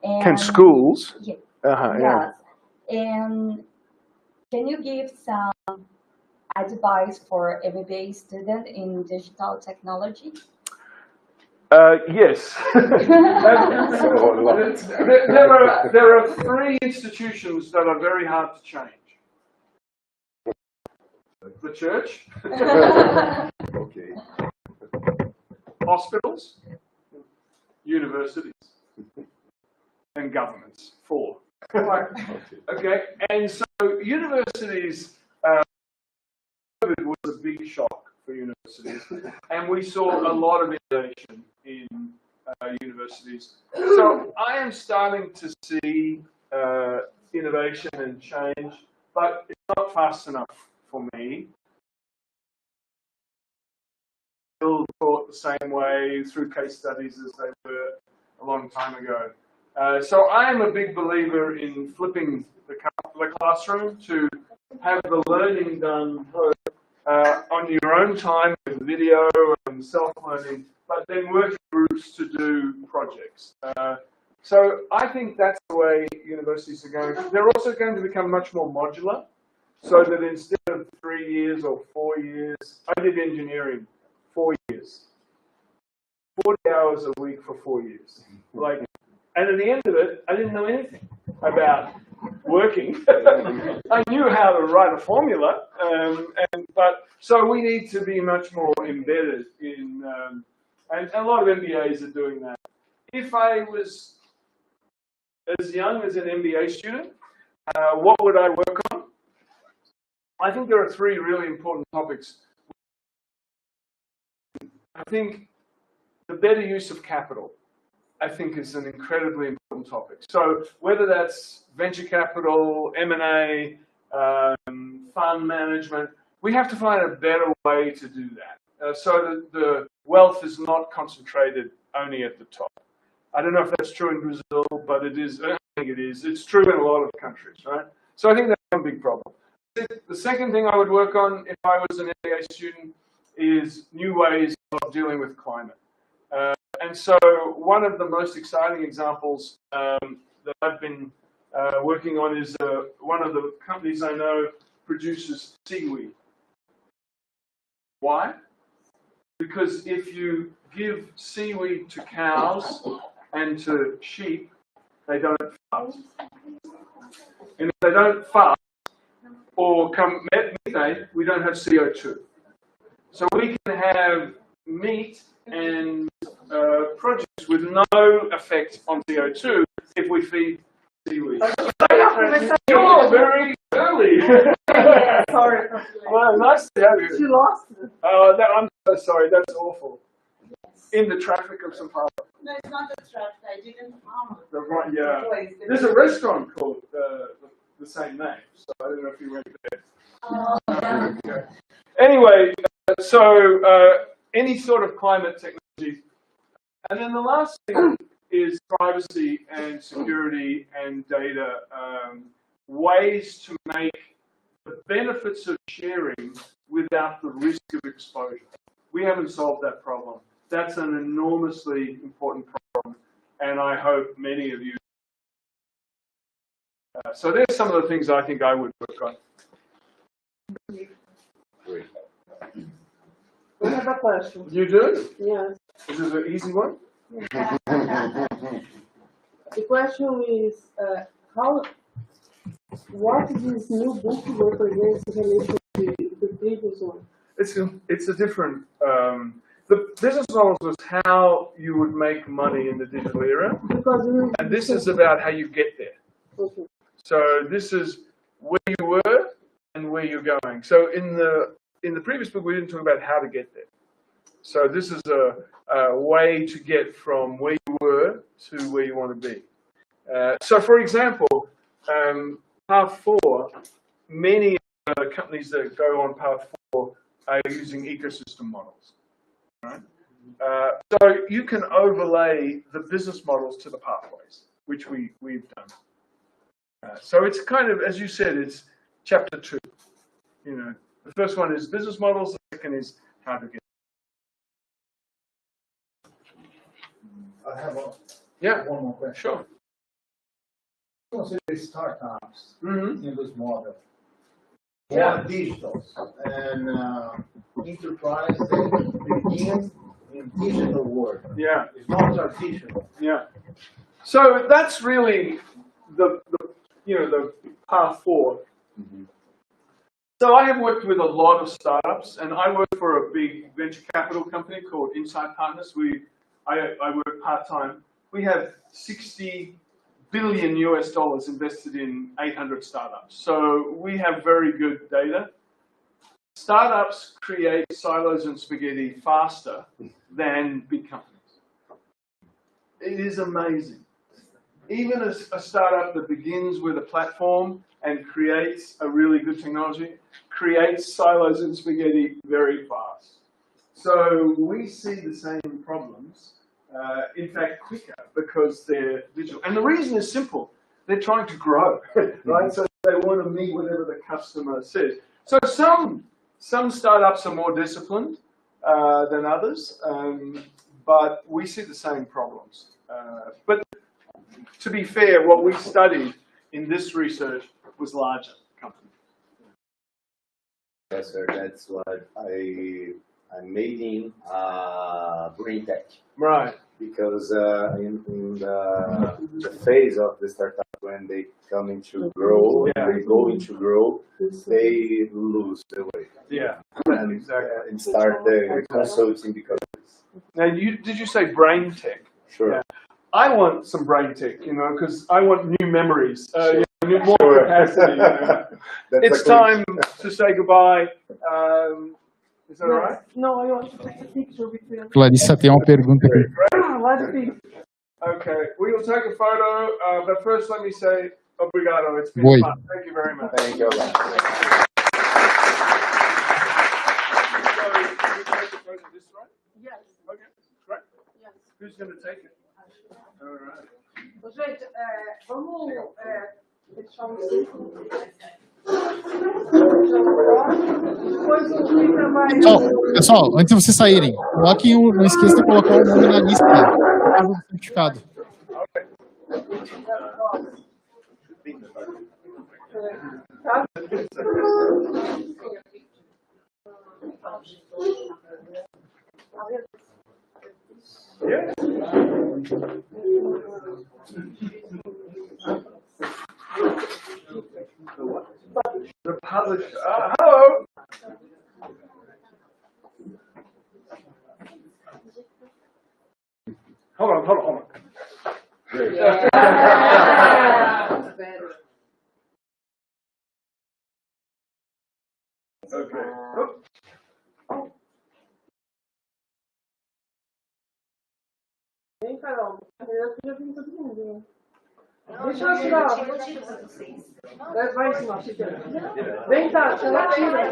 Can schools? Yeah. Yeah. Yes. And can you give some advice for MBA student in digital technology? Yes. There are three institutions that are very hard to change. The church, Okay. hospitals, universities, and governments. 4. Okay, and so universities, COVID was a big shock for universities, and we saw a lot of innovation in universities. So I am starting to see innovation and change, but it's not fast enough for me. Still taught the same way through case studies as they were a long time ago. So I am a big believer in flipping the classroom to have the learning done on your own time with video and self-learning, but then working groups to do projects. So I think that's the way universities are going. They're also going to become much more modular, so that instead of 3 years or 4 years, I did engineering 4 years, 40 hours a week for 4 years. And at the end of it, I didn't know anything about working. I knew how to write a formula, so we need to be much more embedded in, and a lot of MBAs are doing that. If I was as young as an MBA student, what would I work on? I think there are 3 really important topics. I think the better use of capital, I think, is an incredibly important topic. So whether that's venture capital, M&A, fund management, we have to find a better way to do that so that the wealth is not concentrated only at the top. I don't know if that's true in Brazil, but it is. I think it is. It's true in a lot of countries, right? So I think that's one big problem. The second thing I would work on if I was an MBA student is new ways of dealing with climate. And so one of the most exciting examples that I've been working on is one of the companies I know produces seaweed. Why? Because if you give seaweed to cows and to sheep, they don't fast. And if they don't fast or come methane, we don't have CO2. So we can have meat and produce with no effect on CO2 if we feed seaweed. You're very early. Sorry. Well, nice to have you. She lost it. I'm so sorry. That's awful. In the traffic of São Paulo. No, it's not the traffic. I didn't come. Yeah. There's a restaurant called the same name, so I don't know if you went there. Okay. Anyway, so any sort of climate technology. And then the last thing is privacy and security and data, ways to make the benefits of sharing without the risk of exposure. We haven't solved that problem. That's an enormously important problem, and I hope many of you. So there's some of the things I think I would work on. Great. I have a question. You do? Yes. Is this an easy one? The question is, what this new book represents in relation to the previous one? It's a different. The business models was how you would make money in the digital era, and this is about how you get there. Okay. So this is where you were and where you're going. So in the previous book, we didn't talk about how to get there. So this is a way to get from where you were to where you want to be. So for example, Path 4, many companies that go on Path 4 are using ecosystem models. Right? So you can overlay the business models to the pathways, which we've done. So it's kind of, as you said, it's chapter 2. You know, the first one is business models. The second is how to get. I have one more question. Sure. Consider startups Mm-hmm. in this model. Yeah. Digital and enterprise that begins in digital world. Yeah. It's not traditional. Yeah. So that's really the path 4. Mhm. So I have worked with a lot of startups, and I work for a big venture capital company called Insight Partners. I work part-time. We have $60 billion invested in 800 startups. So we have very good data. Startups create silos and spaghetti faster than big companies. It is amazing. Even a startup that begins with a platform and creates a really good technology creates silos and spaghetti very fast. So we see the same problems, in fact, quicker because they're digital. And the reason is simple. They're trying to grow, right? So they want to meet whatever the customer says. So some startups are more disciplined than others, but we see the same problems. But to be fair, what we studied in this research was larger companies. Yes, sir. That's what I'm making green tech. Right. Because in the phase of the startup, when they come into grow, they go into grow, they lose the way. Yeah. And, Exactly. And start the consulting because of this. Now, did you say brain tech? Sure. Yeah. I want some brain tech, because I want new memories, Sure. more Sure. capacity. It's time to say goodbye. Is that all right? No, I want to take a picture with you. Clarissa tem uma pergunta aqui. Let's see. Okay, we will take a photo, but first let me say obrigado. It's been Boy. fun. Thank you very much. Thank you a lot. So, you take the photo this way? Yes. Okay, great. Yes. Who's going to take it? All right. Gente, vamos deixar um Pessoal, antes de vocês saírem, coloquem não esqueça de colocar o nome na lista por causa do certificado. The publisher. Hello. Hold on. Okay. Vem, Carol. Eu já vi todo mundo, né? Deixa eu tirar. Vai, Simão. Vem, Tati. Ela tira.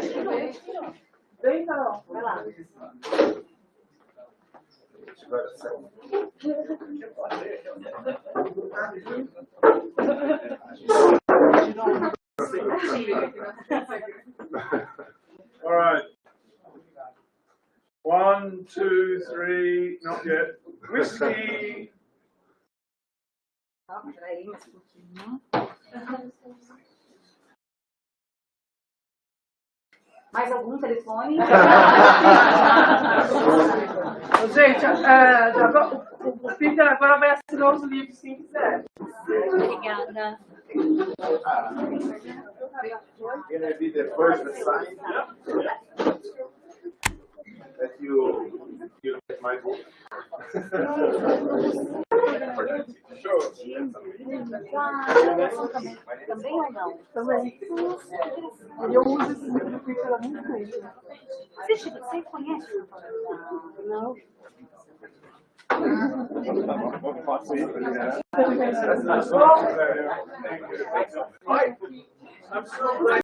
Vem, Carol. Vai lá. All right. 1, 2, 3. Not yet. Whiskey. Peraí, mais um pouquinho. Mais algum telefone? Gente, o Peter agora vai assinar os livros, quem quiser. Obrigada. Can I be the first to sign? That you get my book? Sure. Também ou não? Também. Eu uso esse livro do Peter há muito tempo. Você conhece? Não. I'm so glad.